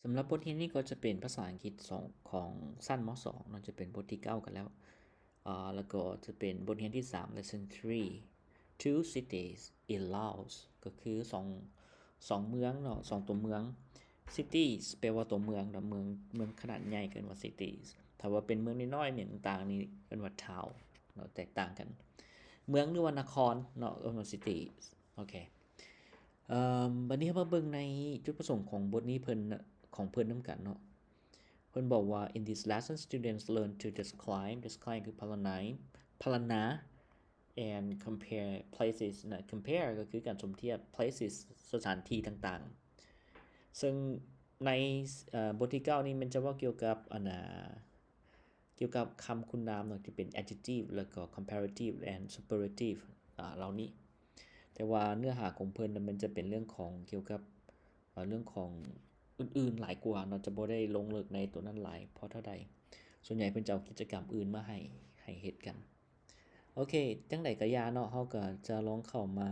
สำหรับบทเรียนนี้ก็จะเป็นภาษาอังกฤษของสั้นม.2 เนาะจะเป็นบทที่9กันแล้วแล้วก็จะเป็นบทเรียนที่3 lesson 3 two cities in Laos ก็คือ2เมืองเนาะ2ตัวเมือง cities แปลว่าตัวเมืองเนาะเมืองขนาดใหญ่เกินว่า cities ถ้าว่าเป็นเมืองน้อยๆเมืองต่างๆนี่เอิ้นว่า town เนาะแตกต่างกันเมืองหรือว่านครเนาะเอิ้นว่า cities โอเคบัดนี้มาเบิ่งในจุดประสงค์ของบทนี้เพิ่นของเพิ่นนำกันเนาะเพิ่นบอกว่า in this lesson students learn to describe คือพรรณนา and compare places นะ compare ก็คือการสมเทียบ places สถานที่ต่างๆซึ่งในบทที่9นี้มันจะว่าเกี่ยวกับเกี่ยวกับคำคุณนามเนาะที่เป็น adjective แล้วก็ comparative and superlative เหล่านี้แต่ว่าเนื้อหาของเพิ่นมันจะเป็นเรื่องของเกี่ยวกับเรื่องของอื่นๆหลายกว่าเนาะจะบ่ได้ลงลึกในตัวนั้นหลายเพราะเท่าใดส่วนใหญ่เพิ่นจะเอากิจกรรมอื่นมาให้เฮ็ดกันโอเคจังได๋ก็อย่าเนาะเฮาก็จะลองเข้ามา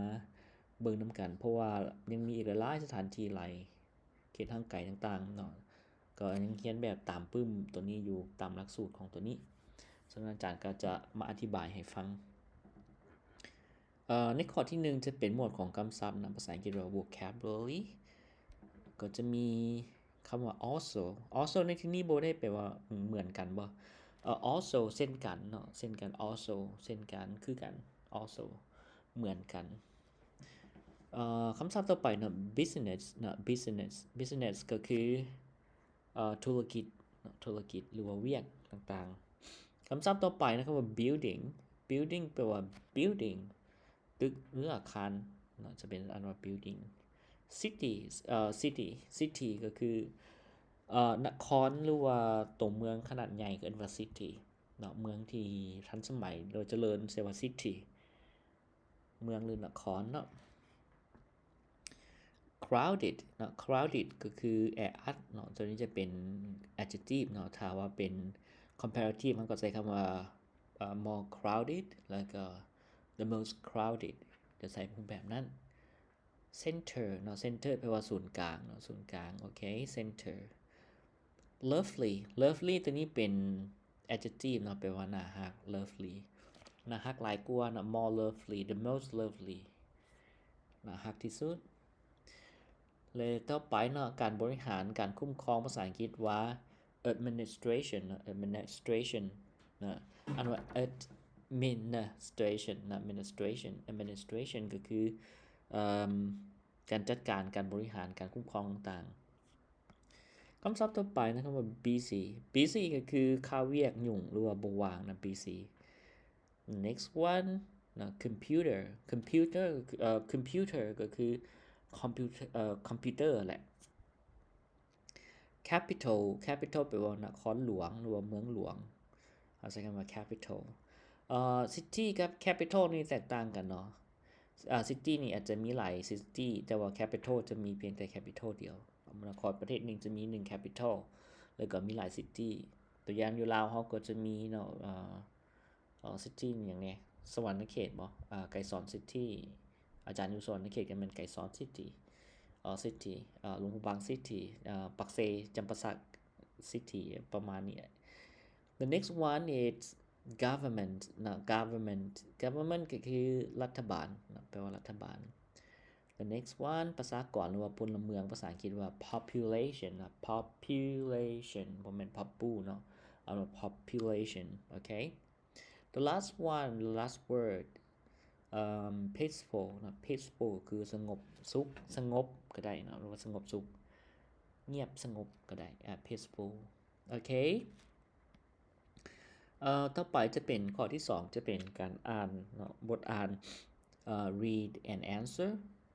เบิ่งนำกันเพราะว่ายังมีอีกหลายสถานที่หลายเขตทางไกลต่างๆเนาะก็ยังเขียนแบบตามปึ้มตัวนี้อยู่ตามหลักสูตรของตัวนี้ซึ่งอาจารย์ก็จะมาอธิบายให้ฟังในข้อที่1จะเป็นหมวดของคำศัพท์นะภาษาอังกฤษว่า vocabulary ก็จะมีคำว่า also ในที่นี้บ่ได้แปลว่าเหมือนกันบ่also เช่นกันเนาะเช่นกัน also เช่นกันคือกัน also เหมือนกันคำศัพท์ต่อไปเนาะ business เนาะ business ก็คือธุรกิจหรือว่าเวียกต่างๆคำศัพท์ต่อไปนะคำว่า building แปลว่า building ตึกหรืออาคารเนาะจะเป็นอันว่า building city ก็คือนครหรือว่าตัวเมืองขนาดใหญ่เอิ้นว่า city เนาะเมืองที่ทันสมัยโดยเจริญเรียกว่า city เมืองหรือนครเนาะ crowded เนาะ crowded ก็คือแออัดเนาะตัวนี้จะเป็น adjective เนาะถ้าว่าเป็น comparative มันก็ใช้คำว่า more crowded แล้วก็ the most crowded จะใช้แบบนั้น center เนาะ center แปลว่าศูนย์กลางเนาะศูนย์กลางโอเค center lovely ตัวนี้เป็น adjective เนาะแปลว่าน่ารัก lovely น่ารักหลายกว่าเนาะ more lovely the most lovely น่ารักที่สุดเลยต่อไปเนาะการบริหารการคุ้มครองภาษาอังกฤษว่า administration เนาะ administration นะอันว่า administration ก็คือการจัดการการบริหารการคุ้มครองต่างๆคำศัพท์ต่อไปนะคำว่า busy ก็คือค่าเวียกยุ่งหรือว่าบ่ว่างนะ busy next one นะ computer ก็คือคอมพิวเตอร์แหละ capital แปลว่านครหลวงหรือว่าเมืองหลวงเอาใช้คำว่า capital city กับ capital นี่แตกต่างกันเนาะcity นี่อาจจะมีหลาย city แต่ว่า capital จะมีเพียงแต่ capital เดียวนครประเทศนึงจะมี1 capital แล้วก็มีหลาย city ตัวอย่างอยู่ลาวเฮาก็จะมีเนาะcity อย่างนี้สวรรณเขตบ่ไกรสอน city อาจารย์อยู่สวรรณเขตก็แม่นไกรสอน city city หลวงพระบาง city ปักเซจำปาสัก city ประมาณนี้ The next one is government นะ government ก็คือรัฐบาลนะแปลว่ารัฐบาล The next one ประชากรหรือว่าพลเมืองภาษาอังกฤษว่า population นะ population บ่แม่น popu เนาะเอาว่า population okay The last one the last word peaceful นะ peaceful คือสงบสุขสงบก็ได้เนาะหรือว่าสงบสุขเงียบสงบก็ได้peaceful okayต่อไปจะเป็นข้อที่2จะเป็นการอ่านเนาะบทอ่านread and answer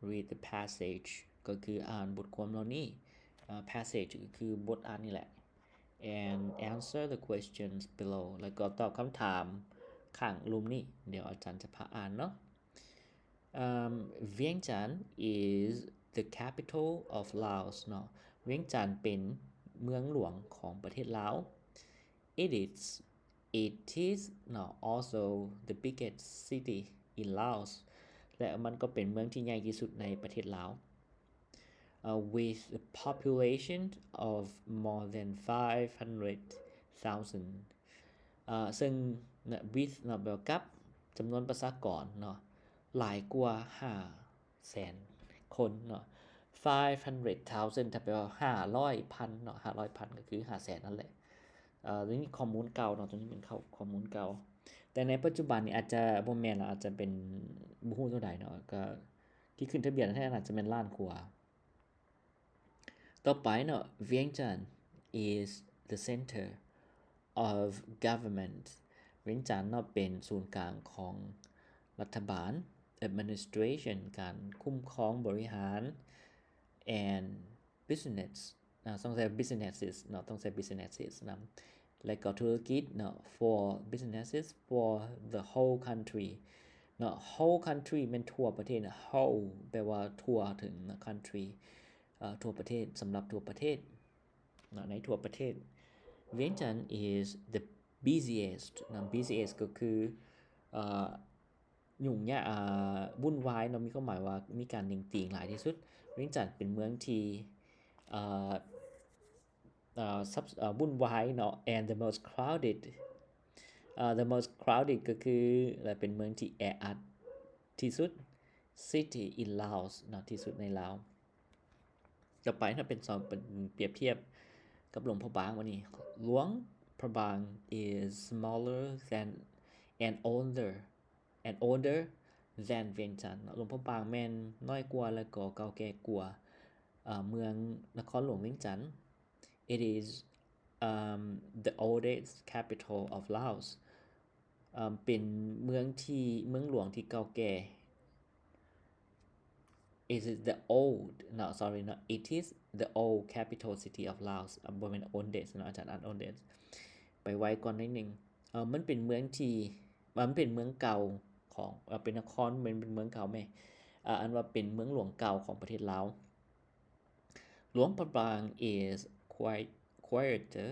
read the passage ก็คืออ่านบทความเหล่านี้passage ก็คือบทอ่านนี่แหละ and answer the questions below แล้วก็ตอบคำถามข้างรูปนี้เดี๋ยวอาจารย์จะพาอ่านเนาะVientiane is the capital of Laos เนาะเวียงจันทน์เป็นเมืองหลวงของประเทศลาว It is now also the biggest city in Laos และมันก็เป็นเมืองที่ใหญ่ที่สุดในประเทศลาว with a population of more than 500,000 ซึ่ง with แปลว่ากับจำนวนประชากรเนาะหลายกว่า 500,000 คนเนาะ500,000 ถ้าแปลว่า 500,000 เนาะ 500,000 ก็คือ 500,000 นั่นแหละตัวนี้ข้อมูลเก่าเนาะตัวนี้เป็นข้อมูลเก่าแต่ในปัจจุบันนี้อาจจะบ่แม่นแล้วอาจจะเป็นบ่ฮู้เท่าใดเนาะก็ที่ขึ้นทะเบียนแท้อาจจะแม่นล้านกว่าต่อไปเนาะ Vientiane is the center of government เวียงจันทน์เนาะเป็นศูนย์กลางของรัฐบาล administration การคุ้มครองบริหาร and business ต้องใช้ businesses เนาะต้องใช้ businesses นำและก็ธุรกิจเนาะ for businesses for the whole country เนาะ whole country แม่นทั่วประเทศ whole แปลว่าทั่วถึง country ทั่วประเทศสำหรับทั่วประเทศเนาะในทั่วประเทศ Vientiane is the busiest เนาะ busiest ก็คือยุ่งยากวุ่นวายเนาะมีความหมายว่ามีการนิ่งติงหลายที่สุด Vientiane เป็นเมืองที่วุ่นวายเนาะ and the most crowded the most crowded ก็คือเป็นเมืองที่แออัดที่สุด city in Laos เนาะที่สุดในลาวต่อไปถ้าเป็นเปรียบเทียบกับหลวงพระบางวันนี้หลวงพระบาง is smaller than and older than Vientiane หลวงพระบางแม่นน้อยกว่าและก็เก่าแก่กว่าเมืองนครหลวงเวียงจันทน์ It is the oldest capital of Laos เป็นเมืองหลวงที่เก่าแก่ It is the it is the old capital city of Laos บ่แม่น oldest เนาะอาจารย์อ่าน oldest ไปไว้ก่อนนิดนึงมันเป็นเมืองที่มันเป็นเมืองเก่าของเป็นนครเป็นเมืองเก่าแม่อันว่าเป็นเมืองหลวงเก่าของประเทศลาวหลวงพระบาง is quieter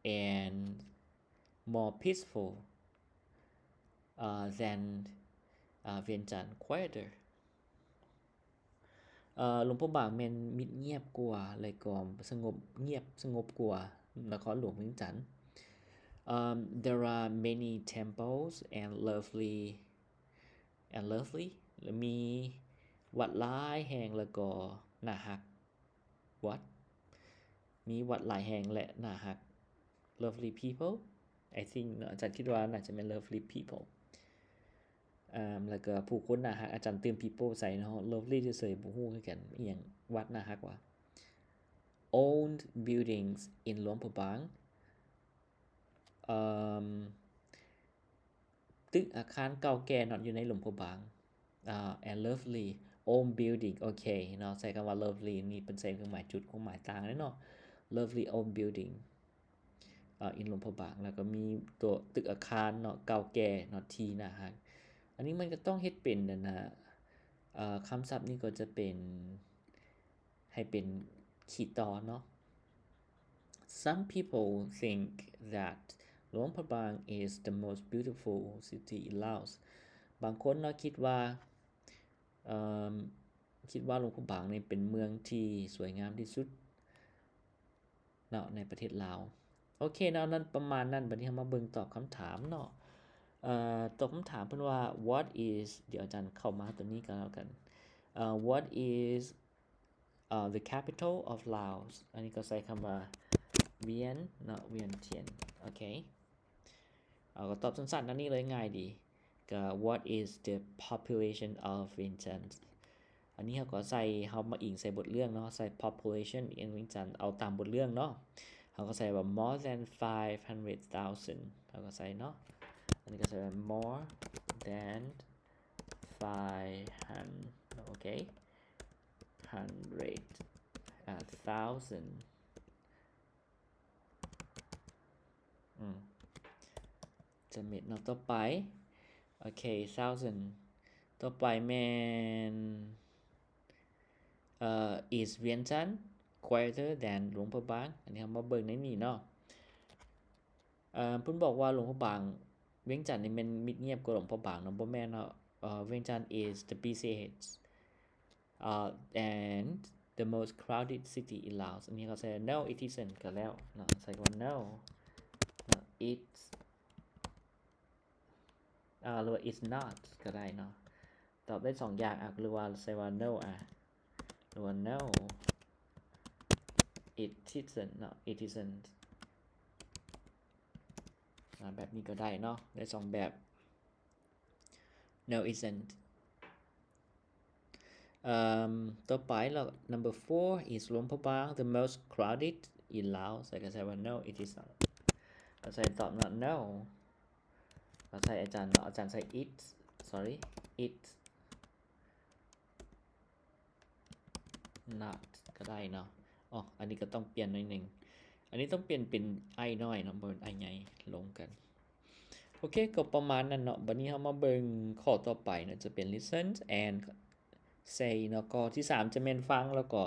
and more peaceful than Vientiane quieter หลวงพระบางแม่นมิดเงียบกว่าและก็สงบกว่านครหลวงเวียงจันทน์there are many temples and lovely และมีวัดหลายแห่งแล้วก็น่ารักมีวัดหลายแห่งและน่ารัก lovely people I think อาจารย์คิดว่าน่าจะเป็น lovely people แล้วก็ผู้คนน่ารักอาจารย์เติม people ใส่เนาะ lovely เฉยๆบ่ฮู้คือกันอีหยังวัดน่ารักว่า old buildings in หลวงพระบางตึกอาคารเก่าแก่เนาะอยู่ในหลวงพระบางand lovely old building โอเคเนาะใช้คำว่า lovely นี่เป็นใช้เครื่องหมายจุดความหมายต่างเลยเนาะ lovely old building in หลวงพระบางแล้วก็มีตัวตึกอาคารเนาะเก่าแก่เนาะที่น่ารักอันนี้มันก็ต้องเฮ็ดเป็นนะคำศัพท์นี้ก็จะเป็นให้เป็นขีดต่อเนาะ Some people think that หลวงพระบาง is the most beautiful city in Laos บางคนเนาะคิดว่าหลวงพระบางนี่เป็นเมืองที่สวยงามที่สุดเนาะในประเทศลาวโอเคเนาะนั้นประมาณนั้นบัดนี้เรามาเบิ่งตอบคำถามเนาะตอบคำถามเพิ่นว่า what is เดี๋ยวอาจารย์เข้ามาตัวนี้กันแล้วกันwhat is the capital of Laos อันนี้ก็ใส่คำว่า Vientiane โอเคก็ตอบสั้นๆนั่นนี่เลยง่ายดีก็ what is the population of Vientiane อันนี้เราก็ใส่เฮามาอิงใส่บทเรื่องเนาะใส่ population in Vientiane เอาตามบทเรื่องเนาะเราก็ใส่ว่า more than 500,000 เราก็ใส่เนาะอันนี้ก็ใส่ว่า more than 500 โอเค 100,000 จะเม็ดเนาะต่อไปโอเค 1,000 ต่อไปแม่นis Vientiane quieter than หลวงพระบางอันนี้เรามาเบิ่งในนี้เนาะเพิ่นบอกว่าหลวงพระบางเวียงจันทน์นี่แม่นมิดเงียบกว่าหลวงพระบางเนาะบ่แม่นเนาะVientiane is the busiest and the most crowded city in Laos อันนี้ก็ใส่ no it isn't ก็แล้วเนาะใส่ว่า no it's หรือว่า it's not ก็ได้เนาะตอบได้2อย่างหรือว่าใส่ว่า no หรือว่า no it isn't เนาะ it isn't แบบนี้ก็ได้เนาะได้2แบบ no isn't ต่อไปแล้ว number 4 is หลวงพระบาง the most crowded in Laos ใส่ก็ใส่ว่า no it is not ก็ใส่ตอบ not no ก็ใส่อาจารย์ใส่ it sorry it not ก็ได้เนาะอันนี้ก็ต้องเปลี่ยนหน่อยนึงอันนี้ต้องเปลี่ยนเป็นไอน้อยเนาะบ่เป็นไอใหญ่ลงกันโอเคก็ประมาณนั้นเนาะบัดนี้เฮามาเบิ่งข้อต่อไปเนาะจะเป็น listen and say เนาะก็ที่3จะแม่นฟังแล้วก็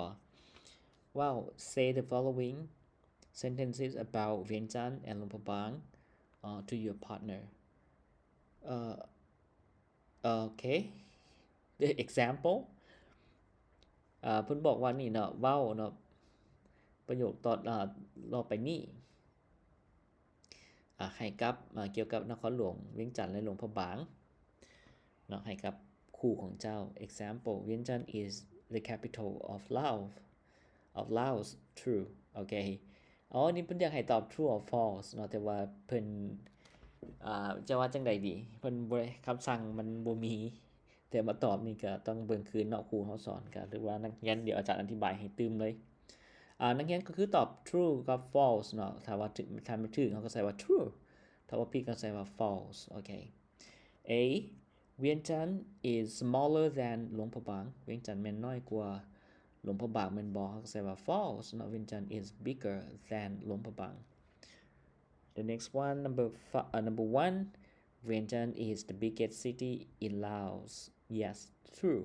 ว้าว say the following sentences about Vientiane and Luang Prabang to your partner okay the example เพิ่นบอกว่านี่เนาะเว้าเนาะประโยคตอนรอไปนี่ให้กับเกี่ยวกับนครหลวงเวียงจันทน์และหลวงพระบางเนาะให้กับคู่ของเจ้า example Vientiane is the capital of Laos true okay นี่เพิ่นอยากให้ตอบ true or false เนาะแต่ว่าเพิ่นจะว่าจังได๋ดีเพิ่นบ่คำสั่งมันบ่มีแต่มาตอบนี่ก็ต้องเบิ่งคืนเนาะครูเฮาสอนก็หรือว่านักเรียนเดี๋ยวอาจารย์อธิบายให้ตื่มเลยนักเรียนก็คือตอบ true กับ false เนาะถ้าว่าถ้าไม่ถูกเฮาก็ใส่ว่า true ถ้าว่าผิดก็ใส่ว่า false okay A Vientiane is smaller than หลวงพระบางเวียงจันทน์แม่นน้อยกว่าหลวงพระบางแม่นบ่เฮาก็ใส่ว่า false เนาะ Vientiane is bigger than หลวงพระบาง The next one number 1 Vientiane is the biggest city in Laos yes true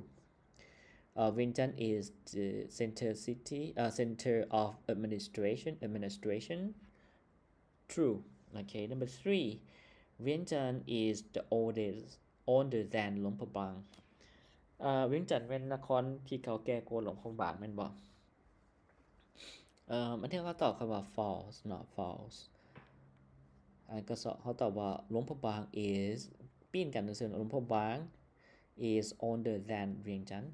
Vientiane is the center of administration true okay number 3 Vientiane is the older than หลวงพระบางเวียงจันทน์เป็นนครที่เก่าแก่กว่าหลวงพระบางแม่นบ่อันที่เขาตอบคำว่า false not false ก็เขาตอบว่าหลวงพระบาง is ปีนกันซื่อๆหลวงพระบาง is older than เวียงจันทน์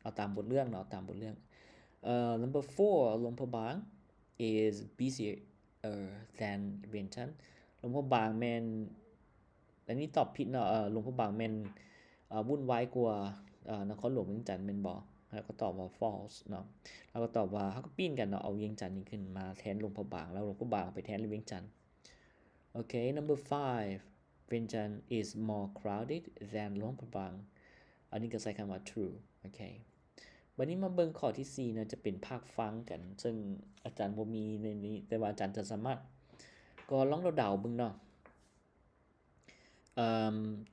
เอาตามบทเรื่องเนาะตามบทเรื่อง number 4 หลวงพระบาง is busier than เวียงจันทน์หลวงพระบางแม่นอันนี้ตอบผิดเนาะหลวงพระบางแม่นวุ่นวายกว่านครหลวงเวียงจันทน์แม่นบ่แล้วก็ตอบว่า false เนาะแล้วก็ตอบว่าเฮาก็ปีนกันเนาะเอาเวียงจันทน์นี่ขึ้นมาแทนหลวงพระบางแล้วหลวงพระบางไปแทนเวียงจันทน์ okay number 5 Vientiane is more crowded than หลวงพระบางอันนี้ก็ใส่คำว่า true okay บัดนี้มาเบิ่งข้อที่4เนาะจะเป็นภาคฟังกันซึ่งอาจารย์บ่มีในนี้แต่ว่าอาจารย์จะสามารถก็ลองเดาๆเบิ่งเนาะ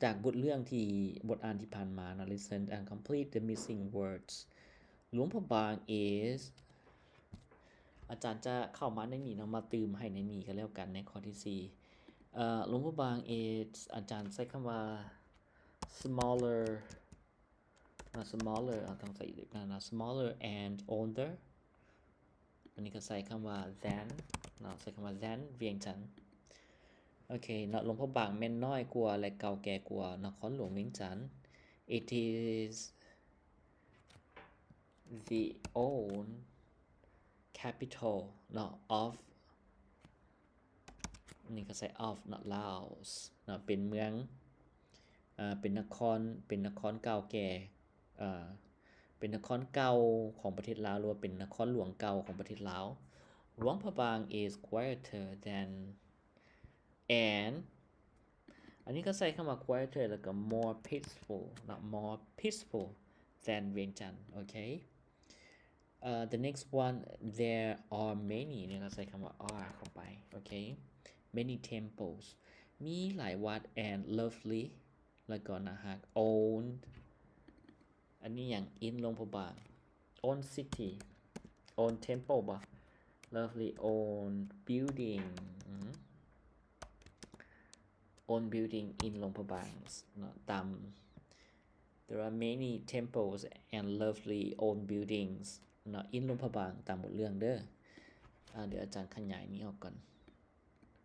จากบทเรื่องที่บทอ่านที่ผ่านมานะ listen and complete the missing words หลวงพระบาง is อาจารย์จะเข้ามาในนี้เนาะมาเติมให้ในนี้ก็แล้วกันในข้อที่4หลวงพระบาง is อาจารย์ใช้คำว่า smaller ต้องใส่อีกนะ smaller and older อันนี้ก็ใส่คำว่า than เนาะใส่คำว่า than เวียงจันทน์โอเคเนาะหลวงพระบางแม่นน้อยกว่าและเก่าแก่กว่านครหลวงเวียงจันทน์ It is the old capital เนาะ of นี่ก็ใส่ of not Laos เนาะเป็นเมืองเป็นนครเก่าแก่เป็นนครเก่าของประเทศลาวหรือว่าเป็นนครหลวงเก่าของประเทศลาวหลวงพระบาง is quieter than and อันนี้ก็ใส่คำว่า quieter แล้วก็ more peaceful not more peaceful than เวียงจันทน์ okay the next one there are many นี่ก็ใส่คำว่า are เข้าไป okay many temples มีหลายวัด and lovely แล้วก็นะฮะ owned อันนี้อย่าง in หลวงพระบาง own city own temple บ่ lovely own building own building in หลวงพระบางเนาะตาม There are many temples and lovely old buildings เนาะ in หลวงพระบางตามบทเรื่องเด้อเดี๋ยวอาจารย์ขยายนี้ออกก่อน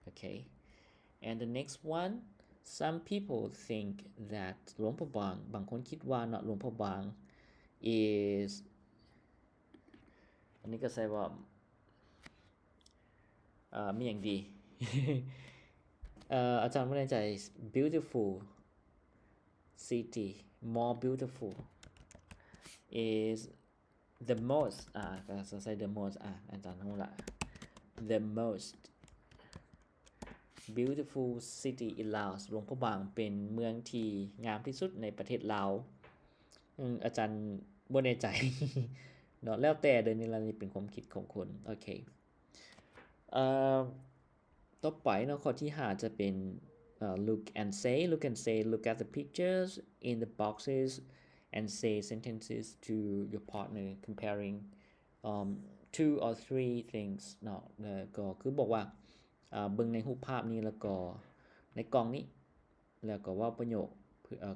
Okay and the next one some people think that หลวงพระบางบางคนคิดว่าเนาะหลวงพระบาง is อันนี้ก็ใส่ว่ามีอย่างดี อาจารย์ไม่แน่ใจ beautiful city more beautiful is the most ก็ใส่ the most อาจารย์รู้ละ the most beautiful city in Laos หลวงพระบางเป็นเมืองที่งามที่สุดในประเทศลาวอาจารย์บ่แน่ใจ เนาะแล้วแต่เด้อนี่ล่ะนี่เป็นความคิดของคนโอเคต่อไปเนาะข้อที่5จะเป็นlook and say look at the pictures in the boxes and say sentences to your partner comparing two or three things เนาะก็คือบอกว่าเบิ่งในรูปภาพนี้แล้วก็ในกล่องนี้แล้วก็ว่าประโยค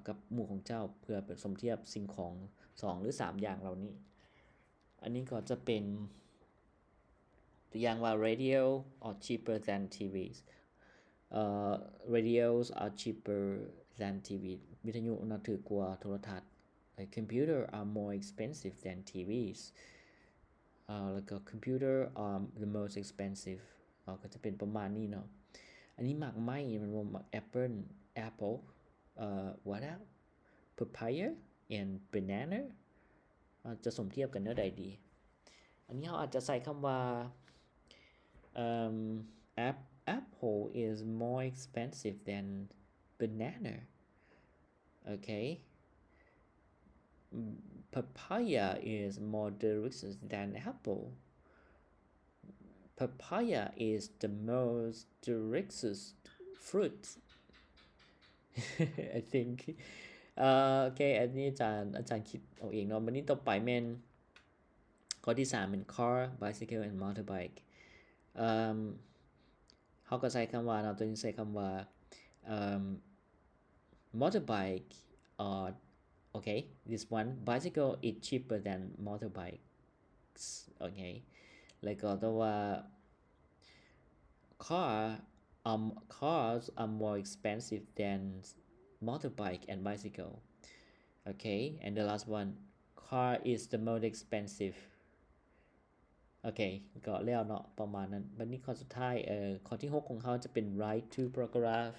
กับหมู่ของเจ้าเพื่อเปรียบเสมเทียบสิ่งของ2หรือ3อย่างเหล่านี้อันนี้ก็จะเป็นตัวอย่างว่า radio are cheaper than TVs radios are cheaper than TV วิทยุน่าถูกกว่าโทรทัศน์ computer are more expensive than TVs แล้วก็ computer are the most expensive ก็จะเป็นประมาณนี้เนาะอันนี้หมากไม้มันว่า apple what else papaya and banana จะสมเทียบกันเนาะใดดีอันนี้เราอาจจะใส่คำว่าapple is more expensive than banana okay papaya is more delicious than apple papaya is the most delicious fruit I think okay อันนี้อาจารย์คิดเอาเองเนาะวันนี้ต่อไปแม่นข้อที่3เป็น car bicycle and motorbikeเขาก็ใช้คำว่าเนาะตัวนี้ใช้คำว่าmotorbike okay this one bicycle is cheaper than motorbikes okay แล้วก็ตัวว่า cars are more expensive than motorbike and bicycle okay and the last one car is the most expensiveโอเคก็แล้วเนาะประมาณนั้นบัดนี้ข้อสุดท้ายข้อที่6ของเขาจะเป็น write two paragraph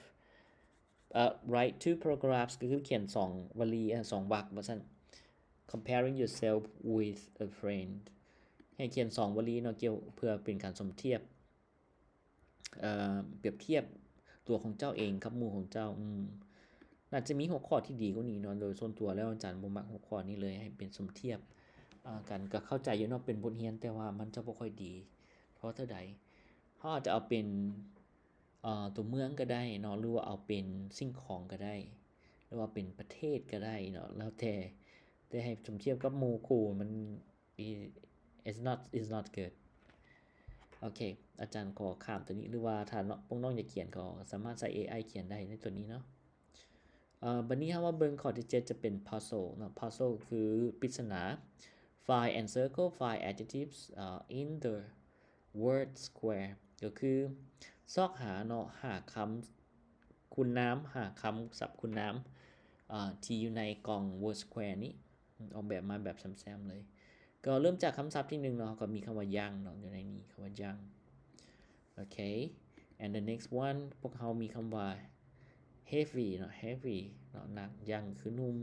write two paragraphs ก็คือเขียน2วลี2วรรคว่าซั่น comparing yourself with a friend ให้เขียน2วลีเนาะเกี่ยวเพื่อเป็นการสมเทียบเปรียบเทียบตัวของเจ้าเองกับหมู่ของเจ้าน่าจะมีหัวข้อที่ดีกว่านี้เนาะโดยส่วนตัวแล้วอาจารย์บ่มักหัวข้อนี้เลยให้เป็นสมเทียบกันก็เข้าใจอยู่เนาะเป็นบทเรียนแต่ว่ามันจะบ่ค่อยดีเพราะเท่าใดเฮาอาจจะเอาเป็นตัวเมืองก็ได้เนาะหรือว่าเอาเป็นสิ่งของก็ได้หรือว่าเป็นประเทศก็ได้เนาะแล้วแต่ให้สมเทียบกับหมู่คู่มัน is not good โอเคอาจารย์ขอข้ามตัวนี้หรือว่าถ้าพวกน้องอยากเขียนก็สามารถใช้ AI เขียนได้ในตัวนี้เนาะบัดนี้เฮาว่าเบิ่งข้อที่7จะเป็น puzzle เนาะ puzzle คือปริศนา find and circle find adjectives in the word square ก็คือซอกหาเนาะหาคำคุณน้ำหาคำศัพท์คุณน้ำที่อยู่ในกล่อง word square นี้ออกแบบมาแบบแซมๆเลยก็เริ่มจากคำศัพท์ที่1เนาะก็มีคำว่ายังเนาะอยู่ในนี้คำว่ายัง okay and the next one พวกเฮามีคำว่า heavy เนาะ heavy เนาะหนักยังคือนุ่ม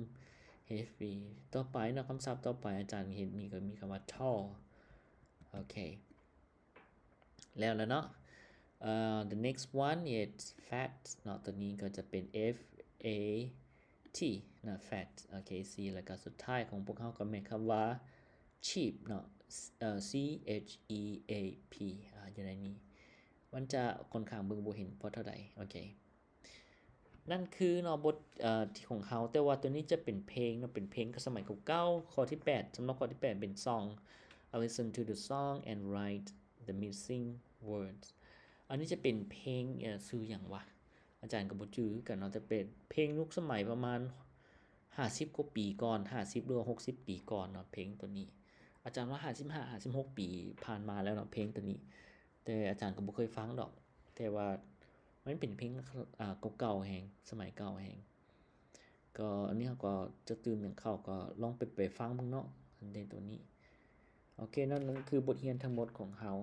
heavy ต่อไปเนาะคำศัพท์ต่อไปอาจารย์เห็นมีก็มีคำว่า tall okay แล้วเนาะthe next one is fat เนาะตัวนี้ก็จะเป็น F A T เนาะ fat okay C แล้วก็สุดท้ายของพวกเขาก็มีคำว่า cheap เนาะC H E A P อยู่ในนี้มันจะค่อนข้างเบิ่งบ่เห็นเพราะเท่าใดโอเคนั่นคือเนาะบทที่ของเขาแต่ว่าตัวนี้จะเป็นเพลงเนาะเป็นเพลงก็สมัยเก่าๆข้อที่8สำหรับข้อที่8เป็น song I listen to the song and write the missing words อันนี้จะเป็นเพลงชื่อหยังวะอาจารย์ก็บ่จื้อกันเนาะแต่เป็นเพลงยุคสมัยประมาณ 50กว่าปีก่อน50หรือว่า60ปีก่อนเนาะเพลงตัวนี้ อาจารย์ว่า55 56ปีผ่านมาแล้วเนาะเพลงตัวนี้ แต่อาจารย์ก็บ่เคยฟังดอก แต่ว่ามันเป็นเพลงเก่าๆแฮงสมัยเก่าแฮงก็อันนี้เราก็จะตื่นหนึ่งเข้าก็ลองไปฟังเบิ่งเนาะอันในตัวนี้ โอเคนั่นคือบทเรียนทั้งหมดของเขา